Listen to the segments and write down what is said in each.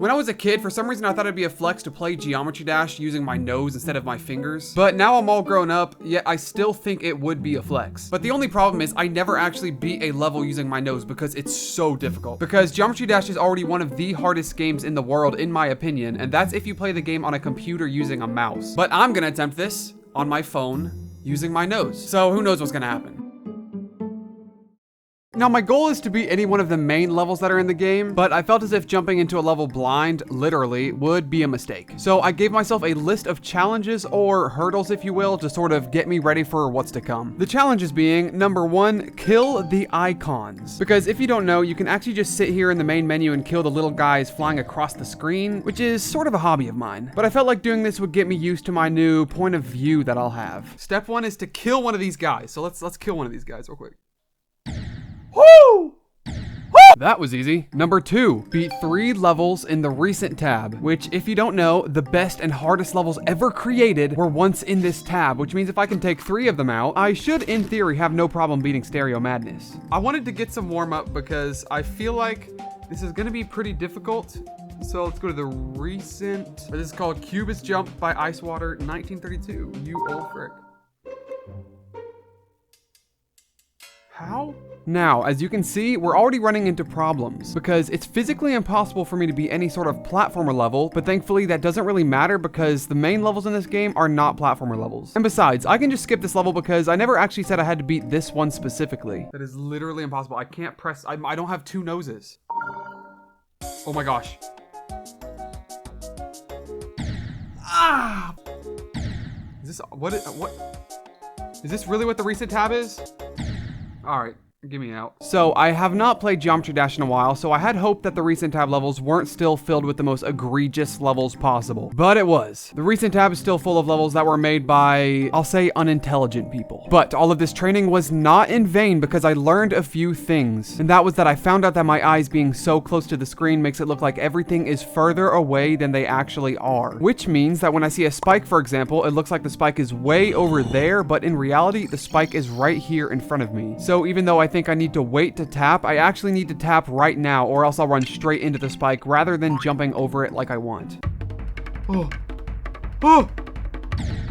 When I was a kid, for some reason I thought it'd be a flex to play Geometry Dash using my nose instead of my fingers. But now I'm all grown up, yet I still think it would be a flex. But the only problem is I never actually beat a level using my nose because it's so difficult. Because Geometry Dash is already one of the hardest games in the world, in my opinion, and that's if you play the game on a computer using a mouse. But I'm gonna attempt this on my phone using my nose. So who knows what's gonna happen. Now, my goal is to beat any one of the main levels that are in the game, but I felt as if jumping into a level blind, literally, would be a mistake. So I gave myself a list of challenges, or hurdles if you will, to sort of get me ready for what's to come. The challenges being, number 1, kill the icons. Because if you don't know, you can actually just sit here in the main menu and kill the little guys flying across the screen, which is sort of a hobby of mine. But I felt like doing this would get me used to my new point of view that I'll have. Step 1 is to kill one of these guys. So let's kill one of these guys real quick. Woo! That was easy. Number 2, beat 3 levels in the recent tab, which if you don't know, the best and hardest levels ever created were once in this tab, which means if I can take 3 of them out, I should in theory have no problem beating Stereo Madness. I wanted to get some warm up because I feel like this is gonna be pretty difficult. So let's go to the recent, this is called Cubist Jump by Icewater 1932. You old frick. How? Now, as you can see, we're already running into problems because it's physically impossible for me to beat any sort of platformer level, but thankfully that doesn't really matter because the main levels in this game are not platformer levels. And besides, I can just skip this level because I never actually said I had to beat this one specifically. That is literally impossible. I can't press, I don't have 2 noses. Oh my gosh. Ah! Is this, what? Is this really what the recent tab is? All right, give me out. So I have not played Geometry Dash in a while, so I had hoped that the recent tab levels weren't still filled with the most egregious levels possible. But it was. The recent tab is still full of levels that were made by, I'll say, unintelligent people. But all of this training was not in vain because I learned a few things. And that was that I found out that my eyes being so close to the screen makes it look like everything is further away than they actually are. Which means that when I see a spike, for example, it looks like the spike is way over there, but in reality, the spike is right here in front of me. So even though I think I need to wait to tap, I actually need to tap right now or else I'll run straight into the spike rather than jumping over it like I want. Oh. Oh!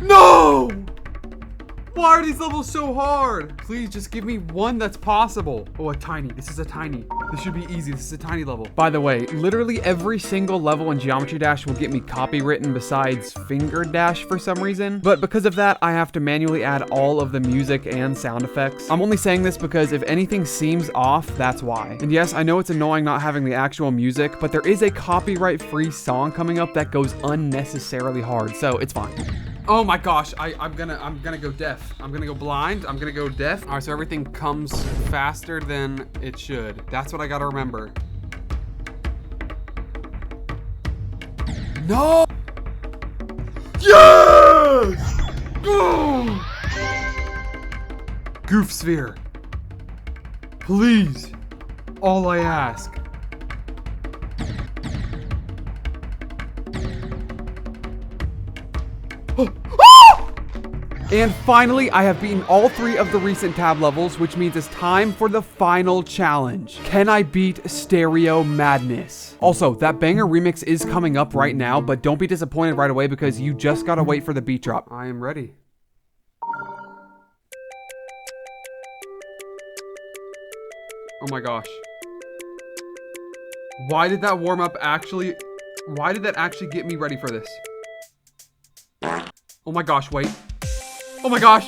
No! Why are these levels so hard? Please just give me one that's possible. Oh, a tiny. This is a tiny. This should be easy. This is a tiny level. By the way, literally every single level in Geometry Dash will get me copywritten besides Finger Dash for some reason. But because of that, I have to manually add all of the music and sound effects. I'm only saying this because if anything seems off, that's why. And yes, I know it's annoying not having the actual music, but there is a copyright-free song coming up that goes unnecessarily hard, so it's fine. Oh my gosh, I'm gonna go deaf. I'm gonna go blind, I'm gonna go deaf. All right, so everything comes faster than it should. That's what I gotta remember. No! Yes! Oh! Goof Sphere. Please, all I ask. And finally, I have beaten all 3 of the recent tab levels, which means it's time for the final challenge. Can I beat Stereo Madness? Also, that banger remix is coming up right now, but don't be disappointed right away because you just gotta wait for the beat drop. I am ready. Oh my gosh. Why did that warm up actually... Why did that actually get me ready for this? Oh my gosh, wait. Oh my gosh!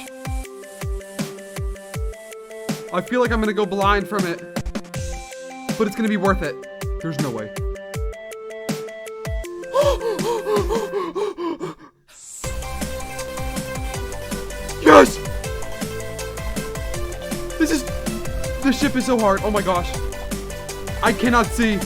I feel like I'm gonna go blind from it. But it's gonna be worth it. There's no way. Yes! This ship is so hard. Oh my gosh. I cannot see.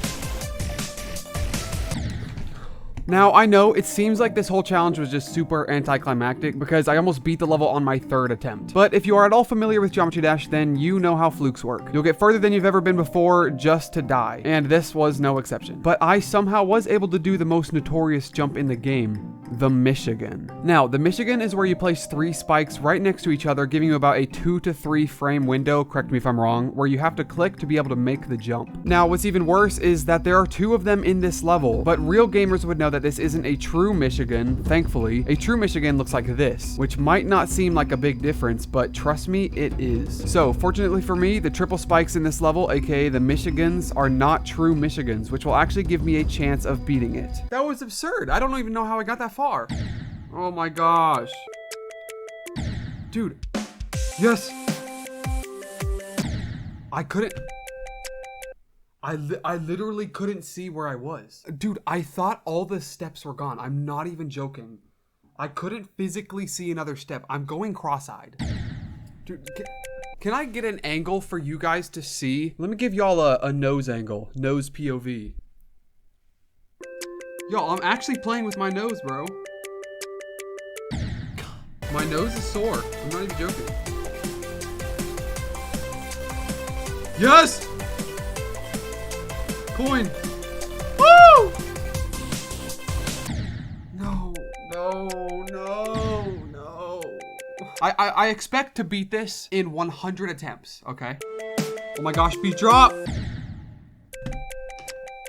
Now, I know it seems like this whole challenge was just super anticlimactic because I almost beat the level on my 3rd attempt. But if you are at all familiar with Geometry Dash, then you know how flukes work. You'll get further than you've ever been before just to die. And this was no exception. But I somehow was able to do the most notorious jump in the game. the Michigan. Now, the Michigan is where you place 3 spikes right next to each other, giving you about a 2 to 3 frame window, correct me if I'm wrong, where you have to click to be able to make the jump. Now, what's even worse is that there are 2 of them in this level, but real gamers would know that this isn't a true Michigan, thankfully. A true Michigan looks like this, which might not seem like a big difference, but trust me, it is. So, fortunately for me, the triple spikes in this level, aka the Michigans, are not true Michigans, which will actually give me a chance of beating it. That was absurd. I don't even know how I got that far. Oh my gosh. Dude. Yes. I couldn't. I literally couldn't see where I was. Dude, I thought all the steps were gone. I'm not even joking. I couldn't physically see another step. I'm going cross-eyed. Dude, can I get an angle for you guys to see? Let me give y'all a nose angle. Nose POV. Y'all, I'm actually playing with my nose, bro. My nose is sore. I'm not even joking. Yes! Coin. Woo! No. I expect to beat this in 100 attempts, okay? Oh my gosh, beat drop!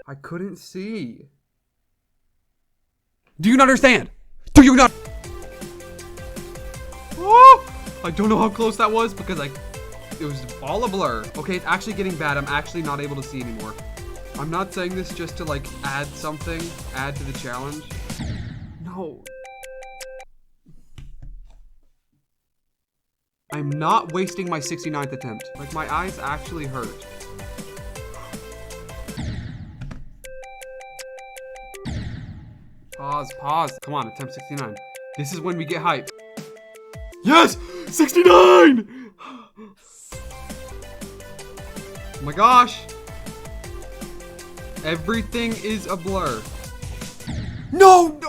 I couldn't see. Do you not understand? Do you not? Oh! I don't know how close that was because it was all a blur. Okay, it's actually getting bad. I'm actually not able to see anymore. I'm not saying this just to like add something, add to the challenge. No. I'm not wasting my 69th attempt. Like, my eyes actually hurt. Pause. Come on, attempt 69. This is when we get hype. Yes! 69! Oh my gosh. Everything is a blur. No!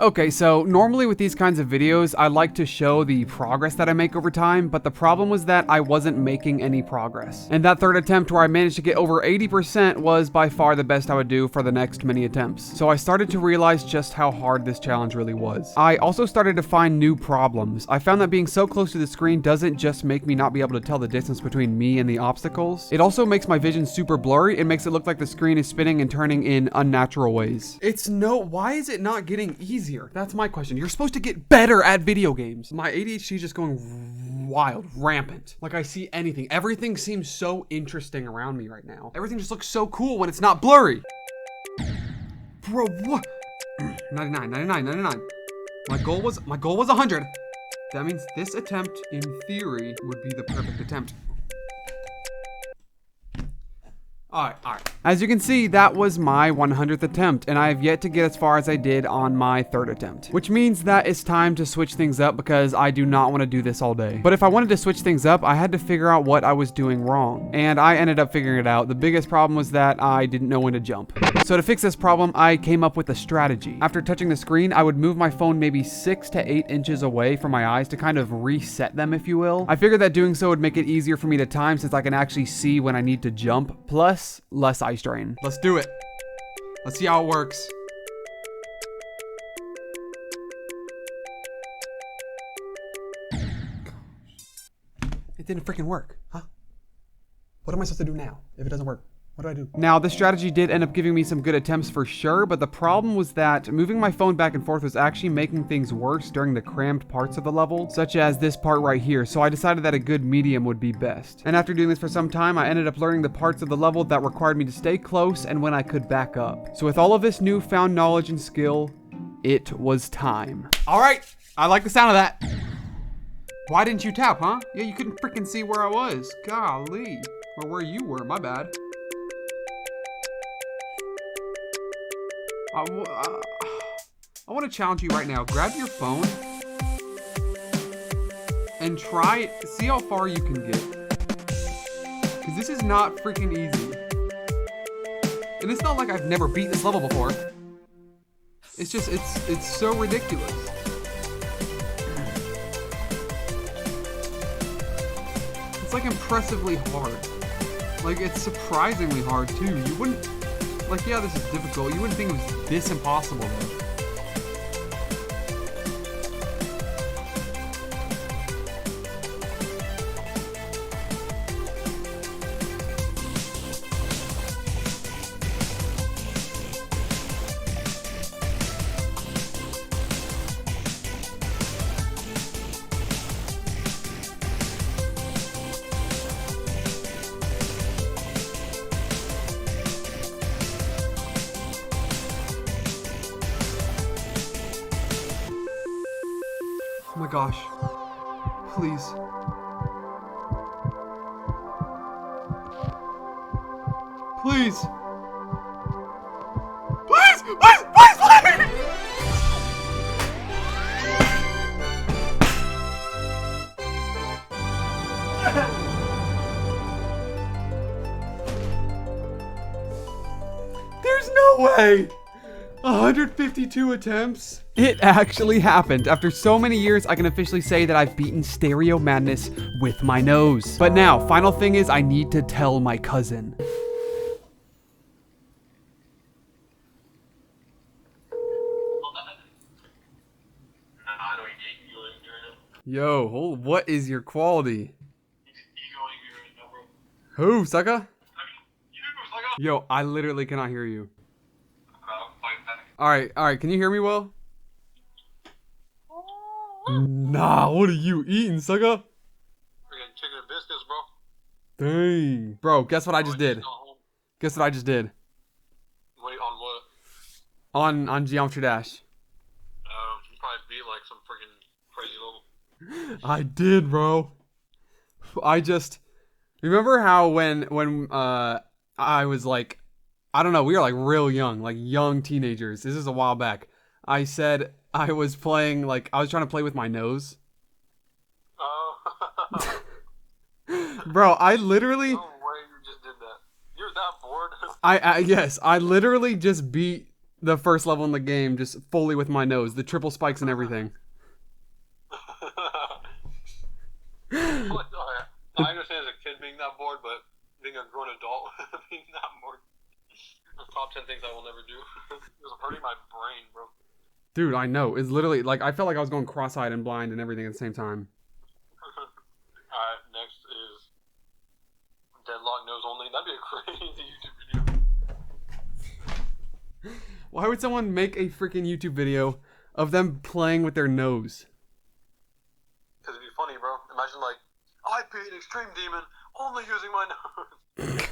Okay, so normally with these kinds of videos, I like to show the progress that I make over time, but the problem was that I wasn't making any progress. And that third attempt where I managed to get over 80% was by far the best I would do for the next many attempts. So I started to realize just how hard this challenge really was. I also started to find new problems. I found that being so close to the screen doesn't just make me not be able to tell the distance between me and the obstacles. It also makes my vision super blurry. It makes it look like the screen is spinning and turning in unnatural ways. Why is it not getting easier? That's my question. You're supposed to get better at video games. My ADHD is just going wild, rampant. Like I see anything. Everything seems so interesting around me right now. Everything just looks so cool when it's not blurry. Bro, what? 99. My goal was 100. That means this attempt, in theory, would be the perfect attempt. All right. As you can see, that was my 100th attempt, and I have yet to get as far as I did on my third attempt, which means that it's time to switch things up because I do not want to do this all day. But if I wanted to switch things up, I had to figure out what I was doing wrong, and I ended up figuring it out. The biggest problem was that I didn't know when to jump. So to fix this problem, I came up with a strategy. After touching the screen, I would move my phone maybe 6 to 8 inches away from my eyes to kind of reset them, if you will. I figured that doing so would make it easier for me to time since I can actually see when I need to jump, plus less eye strain. Let's do it. Let's see how it works. It didn't freaking work, huh? What am I supposed to do now if it doesn't work? What do I do? Now, this strategy did end up giving me some good attempts for sure, but the problem was that moving my phone back and forth was actually making things worse during the crammed parts of the level, such as this part right here, so I decided that a good medium would be best. And after doing this for some time, I ended up learning the parts of the level that required me to stay close and when I could back up. So with all of this newfound knowledge and skill, it was time. All right, I like the sound of that. Why didn't you tap, huh? Yeah, you couldn't freaking see where I was. Golly. Or where you were, my bad. I want to challenge you right now. Grab your phone and try, see how far you can get. Because this is not freaking easy. And it's not like I've never beat this level before. It's just, it's so ridiculous. It's like impressively hard. Like, it's surprisingly hard too. You wouldn't, like, yeah, this is difficult. You wouldn't think it was this impossible, though. Oh my gosh. Please. Please. Please! Please! Please! Please! There's no way! 152 attempts? It actually happened. After so many years, I can officially say that I've beaten Stereo Madness with my nose. But now, final thing is I need to tell my cousin. Yo, what is your quality? Who, sucker? Yo, I literally cannot hear you. Alright, can you hear me well? Nah, what are you eating, sucker? Freaking chicken and biscuits, bro. Dang. Bro, guess what I just did? Guess what I just did? Wait, on what? On Geometry Dash. You probably beat like some freaking crazy level. I did, bro. I just remember how when I was like, I don't know, we were like real young, like young teenagers. This is a while back. I said I was playing, like, I was trying to play with my nose. Oh. Bro, I literally... No way you just did that. You're that bored? Yes, I literally just beat the first level in the game just fully with my nose. The triple spikes and everything. I understand as a kid being that bored, but being a grown adult being that bored. Top 10 things I will never do. It was hurting my brain, bro. Dude, I know. It's literally, like, I felt like I was going cross-eyed and blind and everything at the same time. Alright, next is Deadlock Nose Only. That'd be a crazy YouTube video. Why would someone make a freaking YouTube video of them playing with their nose? Because it'd be funny, bro. Imagine, like, I beat Extreme Demon only using my nose.